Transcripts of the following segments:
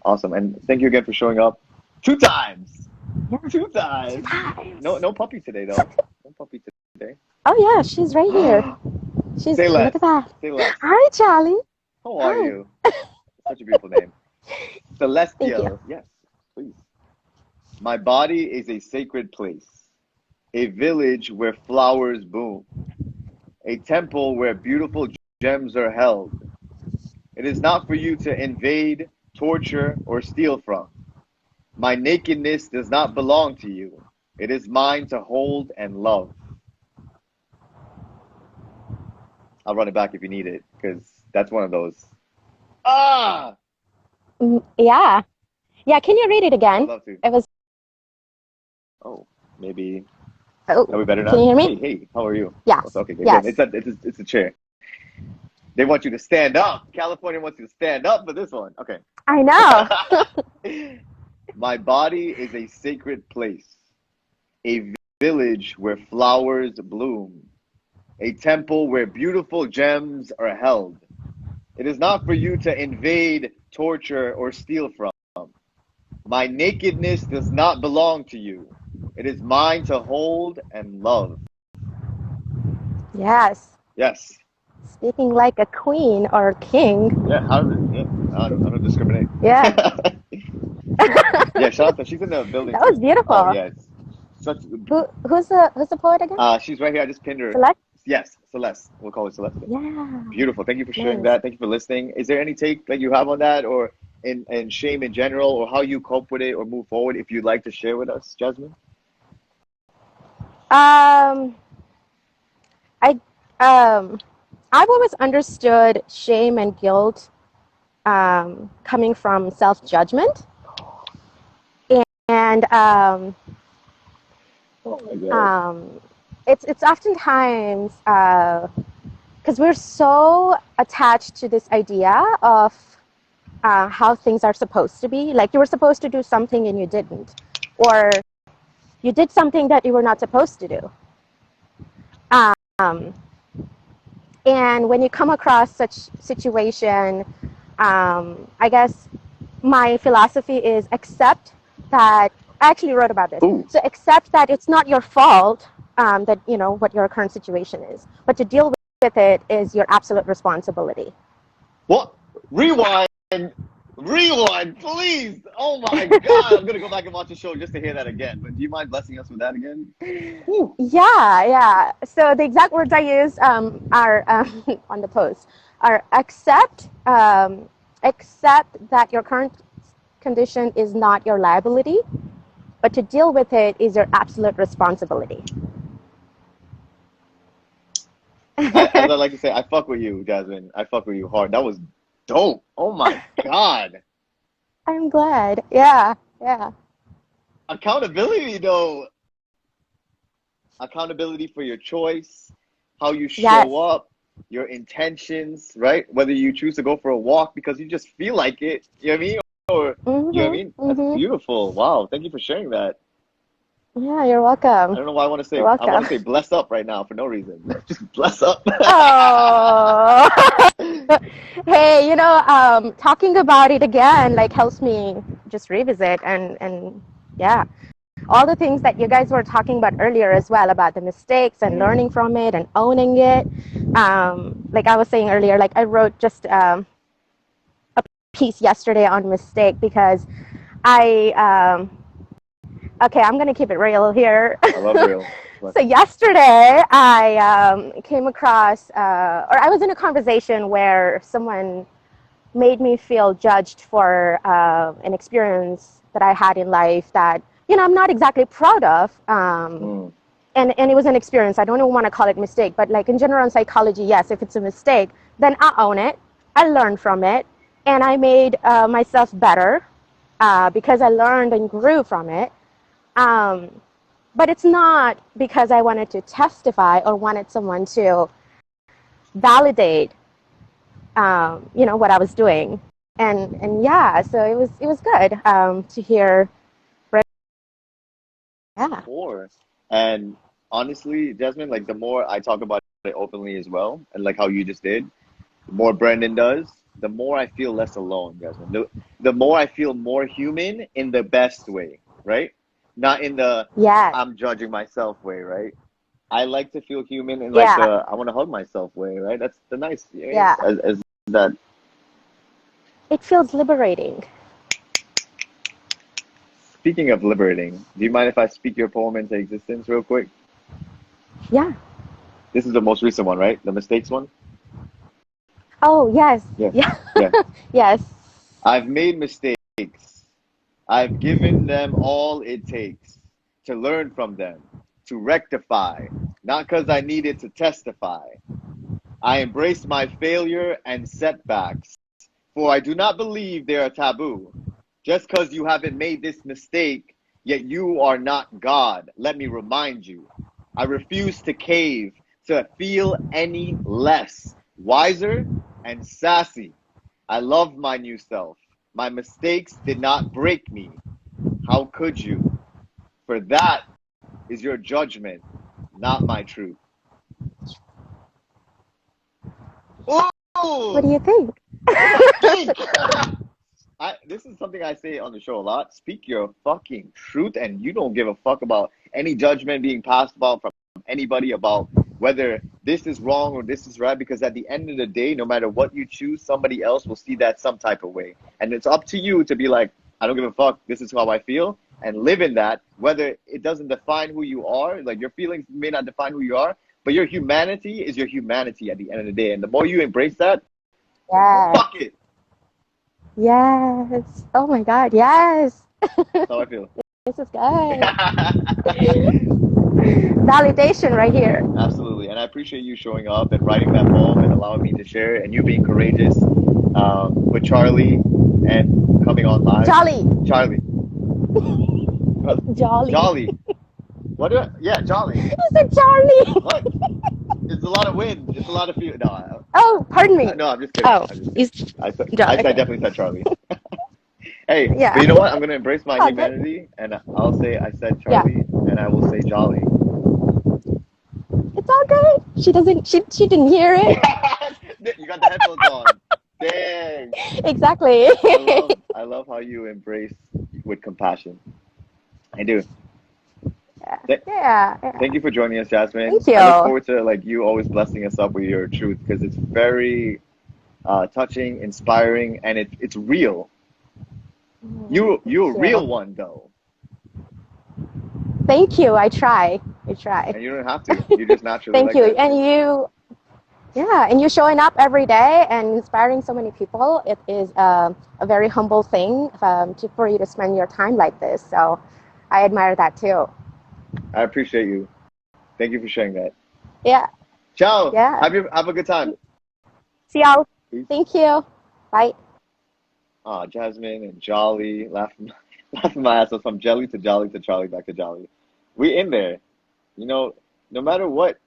Awesome. And thank you again for showing up 2 times. Yeah, 2 times. 2 times. No puppy today though. No puppy today. Oh yeah, she's right here. Say Look less. at that. Say less. Hi, Charlie. How are Hi. you? Such a beautiful name. Thank you. Celestial. Yes, please. My body is a sacred place, a village where flowers bloom, a temple where beautiful gems are held. It is not for you to invade, torture, or steal from. My nakedness does not belong to you. It is mine to hold and love. I'll run it back if you need it, because that's one of those. Ah! Yeah. Yeah, can you read it I'd again? love to. It was, Oh, maybe. Are we oh, better can now? you hear me? Hey, how are you? Yes. Okay, good. Yes. It's a chair. They want you to stand up. California wants you to stand up for this one. Okay. I know. My body is a sacred place, a village where flowers bloom, a temple where beautiful gems are held. It is not for you to invade, torture, or steal from. My nakedness does not belong to you. It is mine to hold and love. Yes. Yes. Speaking like a queen or a king. Yeah. Yeah. I don't discriminate. Yeah. Yeah. Shout out to she's in the building That was too. Oh beautiful. yeah. It's such. Who's the poet again? She's right here. I just pinned her. Celeste? Yes, Celeste. We'll call it Celeste. Yeah. Beautiful. Thank you for sharing Nice. that. Thank you for listening. Is there any take that you have on that, or in shame in general, or how you cope with it or move forward? If you'd like to share with us, Jasmine. Um, I um, I've always understood shame and guilt coming from self-judgment, and Oh my God. um, it's oftentimes because we're so attached to this idea of how things are supposed to be. Like you were supposed to do something and you didn't, or you did something that you were not supposed to do. Um, and when you come across such situation, I guess my philosophy is accept that. I actually wrote about this. Ooh. So accept that it's not your fault that you know what your current situation is, but to deal with it is your absolute responsibility. What? Rewind. Rewind, please. Oh my God. I'm gonna go back and watch the show just to hear that again. But do you mind blessing us with that again? Whew. Yeah, yeah. So the exact words I use are on the post are accept that your current condition is not your liability, but to deal with it is your absolute responsibility. As I like to say, I fuck with you, Jasmine. I fuck with you hard. That was dope. Oh my God. I'm glad. Yeah, yeah. Accountability, though. Accountability for your choice, how you Yes. show up, your intentions, right? Whether you choose to go for a walk because you just feel like it, you know what I mean? Or, you know what I Mhm. mean? That's Mhm. beautiful. Wow. Thank you for sharing that. Yeah, you're I welcome. don't know why You're I want welcome. to say bless up right now for no reason. Just bless up. Oh. Hey, talking about it again like helps me just revisit and yeah, all the things that you guys were talking about earlier as well about the mistakes and learning Mm. from it and owning it. Like I was saying earlier, like I wrote just a piece yesterday on mistake because I okay, I'm gonna keep it real here. I love real. So yesterday I came across, or I was in a conversation where someone made me feel judged for an experience that I had in life that I'm not exactly proud of. Mm. And it was an experience. I don't even want to call it mistake, but like in general in psychology, yes, if it's a mistake, then I own it. I learned from it, and I made myself better because I learned and grew from it. Um, but it's not because I wanted to testify or wanted someone to validate, what I was doing. And yeah, so it was good to hear. Yeah. Or, and honestly, Jasmine, like the more I talk about it openly as well, and like how you just did, the more Brandon does, the more I feel less alone, Jasmine. The more I feel more human in the best way, right? Not in the Yes. I'm judging myself way, right? I like to feel human in like Yeah. the I want to hug myself way, right? That's the nice, Yeah. as that. It feels liberating. Speaking of liberating, do you mind if I speak your poem into existence real quick? Yeah. This is the most recent one, right? The mistakes one? Oh, yes. Yeah. Yeah. Yeah. Yes. I've made mistakes. I've given them all it takes to learn from them, to rectify, not because I needed to testify. I embrace my failure and setbacks, for I do not believe they are taboo. Just because you haven't made this mistake, yet you are not God. Let me remind you. I refuse to cave, to feel any less. Wiser and sassy. I love my new self. My mistakes did not break me. How could you? For that is your judgment, not my truth. What do Ooh, you think? what do I think? This is something I say on the show a lot. Speak your fucking truth, and you don't give a fuck about any judgment being passed about from anybody about whether this is wrong or this is right. Because at the end of the day, no matter what you choose, somebody else will see that some type of way, and it's up to you to be like, I don't give a fuck. This is how I feel, and live in that. Whether it doesn't define who you are, like your feelings may not define who you are, but your humanity is your humanity at the end of the day. And the more you embrace that, Yes. fuck it. Yes. Oh my God. Yes. That's how I feel. This is good. Validation right here. Absolutely. And I appreciate you showing up and writing that poem and allowing me to share it and you being courageous with Charlie and coming on live. Jolly. Charlie. Jolly. Jolly. Yeah, Jolly. You said Charlie. What? It's a lot of wind. It's a lot of feel. No, Oh, pardon me. no, I'm just kidding. Oh, I'm just you. kidding. I Jolly. Okay. definitely said Charlie. Hey, but Yeah. you know what? I'm going to embrace my Oh, good. humanity and I'll say I said Yeah. Charlie and I will say Jolly. It's all good. She doesn't. She didn't hear it. You got the headphones on. Dang. Exactly. I love how you embrace with compassion. I do. Yeah. Th- Yeah. Yeah. Thank you for joining us, Jasmine. Thank I look you. forward to like you always blessing us up with your truth because it's very touching, inspiring, and it's real. You're a Thank you. real one though, Thank you. I try. I try. and you don't have to. You're just naturally Thank like you. that. And you. Yeah, and you showing up every day and inspiring so many people. It is a very humble thing for you to spend your time like this. So I admire that too. I appreciate you. Thank you for sharing that. Yeah, Ciao. yeah. Have a good time. See y'all. Peace. Thank you. Bye. Jasmine and Jolly, laughing, laughing my ass off from Jelly to Jolly to Charlie back to Jolly. We in there. You know, no matter what,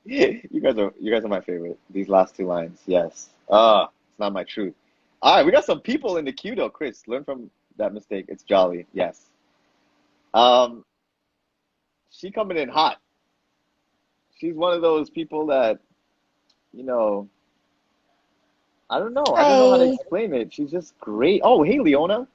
you guys are my favorite. These last two lines, yes. It's not my truth. All right, we got some people in the queue though. Chris, learn from that mistake. It's Jolly, yes. Um, she coming in hot. She's one of those people that you know. I don't know. I don't know how to Hi. explain it. She's just great. Oh, hey, Leona.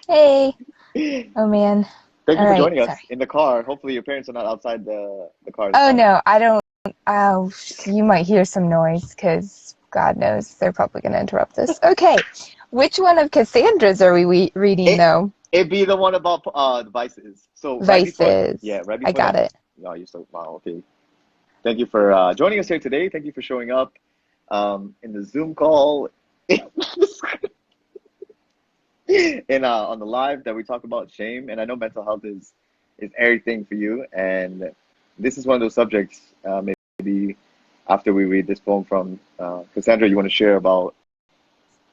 Hey. Thank Oh man. you All for right. joining us Sorry. in the car. Hopefully, your parents are not outside the car this Oh time. no, I don't. Oh, you might hear some noise because God knows they're probably going to interrupt this. Okay. Which one of Cassandra's are we reading It though? it'd be the one about the vices. So Vices. right I before got that. it. Oh, you're so wow. Okay. Thank you for joining us here today. Thank you for showing up in the Zoom call, in on the live that we talk about shame. And I know mental health is everything for you. And this is one of those subjects. Maybe after we read this poem from Cassandra, you want to share about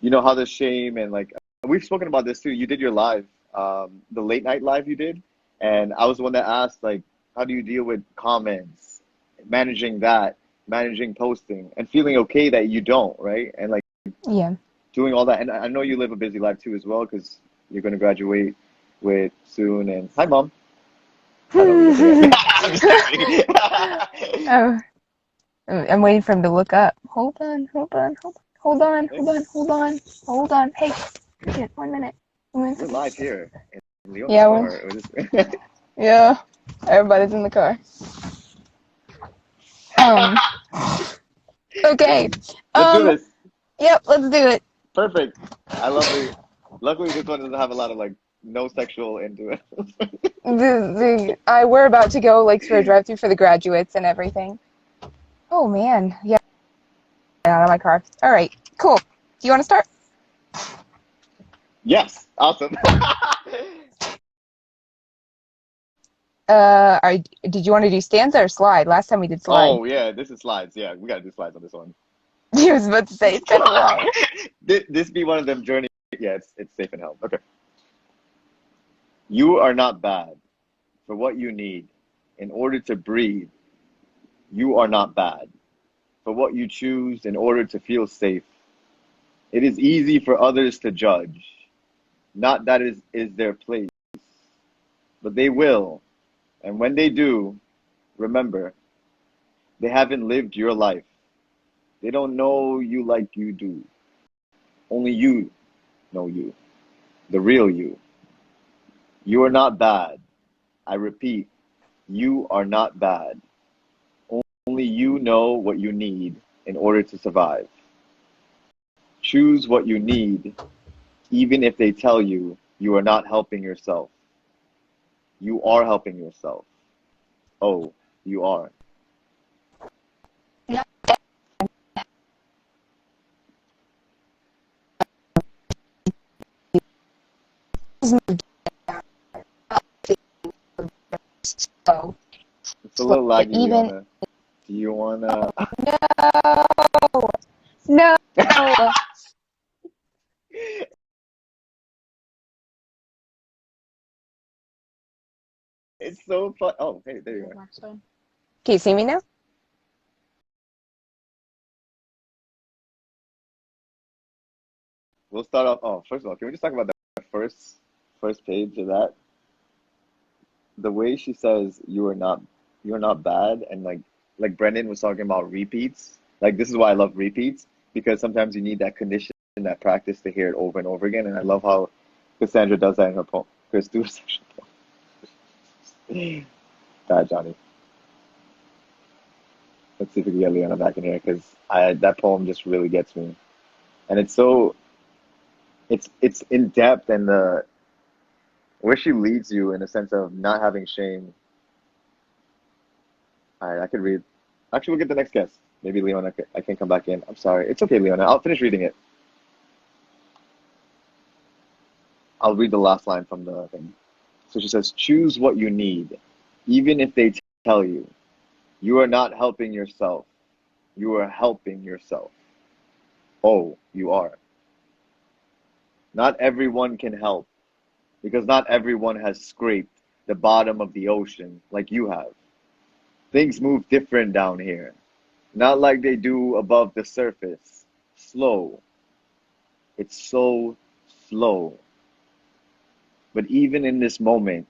how the shame and like we've spoken about this too. You did your live, the late night live you did, and I was the one that asked like, how do you deal with comments, managing that, managing posting, and feeling okay that you don't, right? And like Yeah. doing all that. And I know you live a busy life too as well because you're going to graduate with soon. And hi, mom. I don't know what you're I'm just kidding. Oh, I'm waiting for him to look up. Hold on. Hold on, hold on, hold on, hold on. Hey, yeah, 1 minute. 1 minute. We're live here in Leona's Yeah, car. yeah. Everybody's in the car. Um. Okay. Let's do Um. this. Yep. Let's do it. Perfect. I love the. Luckily, this one doesn't have a lot of like no sexual into it. We're about to go like through a drive-through for the graduates and everything. Oh man. Yeah. Out of my car. All right. Cool. Do you want to start? Yes. Awesome. Did you want to do stanza or slide? Last time we did slide. Oh yeah, this is slides. Yeah, we gotta do slides on this one. He was about to say it's kind of long. This be one of them journey. Yeah, it's safe and held. Okay. You are not bad for what you need in order to breathe. You are not bad for what you choose in order to feel safe. It is easy for others to judge. Not that is their place, but they will. And when they do, remember, they haven't lived your life. They don't know you like you do. Only you know you, the real you. You are not bad. I repeat, you are not bad. Only you know what you need in order to survive. Choose what you need, even if they tell you you are not helping yourself. You are helping yourself. Oh, you are. So It's a little laggy, even Leona. Do you wanna? no, no. It's so fun. Oh, hey, there you are. Can you see me now? We'll start off. Oh, first of all, can we just talk about the first page of that? The way she says you are not bad, and like Brendan was talking about repeats. Like this is why I love repeats because sometimes you need that condition, that practice to hear it over and over again. And I love how Cassandra does that in her poem. Her student section poem. Bad Johnny. Let's see if we can get Leona back in here because I that poem just really gets me, and it's so it's in depth and the where she leads you in a sense of not having shame. All right, I could read. Actually, we'll get the next guest. Maybe Leona, I can come back in. I'm sorry. It's okay, Leona. I'll finish reading it. I'll read the last line from the thing. So she says, choose what you need, even if they tell you. You are not helping yourself. You are helping yourself. Oh, you are. Not everyone can help because not everyone has scraped the bottom of the ocean like you have. Things move different down here. Not like they do above the surface. Slow. It's so slow. But even in this moment,